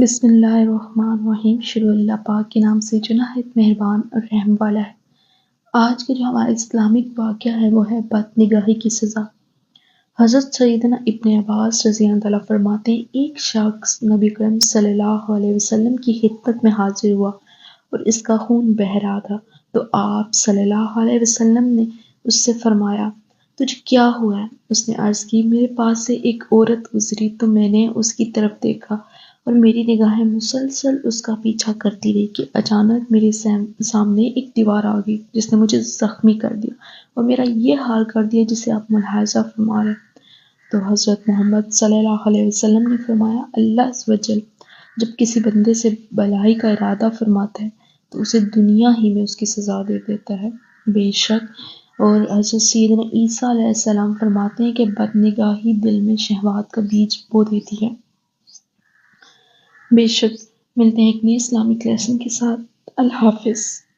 بسم اللہ الرحمن الرحیم۔ شروع اللہ پاک کے نام سے جو نہایت مہربان اور رحم والا ہے۔ آج کا جو ہمارا اسلامک واقعہ ہے وہ ہے بد نگاہی کی سزا۔ حضرت سیدنا ابن عباس رضی اللہ عنہ فرماتے ہیں، ایک شخص نبی کریم صلی اللہ علیہ وسلم کی خدمت میں حاضر ہوا اور اس کا خون بہہ رہا تھا، تو آپ صلی اللہ علیہ وسلم نے اس سے فرمایا، تجھے کیا ہوا ہے؟ اس نے عرض کی، میرے پاس سے ایک عورت گزری تو میں نے اس کی طرف دیکھا اور میری نگاہیں مسلسل اس کا پیچھا کرتی رہی کہ اچانک میرے سامنے ایک دیوار آ گئی جس نے مجھے زخمی کر دیا اور میرا یہ حال کر دیا جسے آپ ملاحظہ فرما رہے ہیں۔ تو حضرت محمد صلی اللہ علیہ وسلم نے فرمایا، اللہ عز و جل جب کسی بندے سے بھلائی کا ارادہ فرماتا ہے تو اسے دنیا ہی میں اس کی سزا دے دیتا ہے، بے شک۔ اور حضرت سیدنا عیسیٰ علیہ السلام فرماتے ہیں کہ بد نگاہی دل میں شہوات کا بیج بو دیتی ہے۔ بے شک۔ ملتے ہیں ایک نئی اسلامک لیسن کے ساتھ۔ اللہ حافظ۔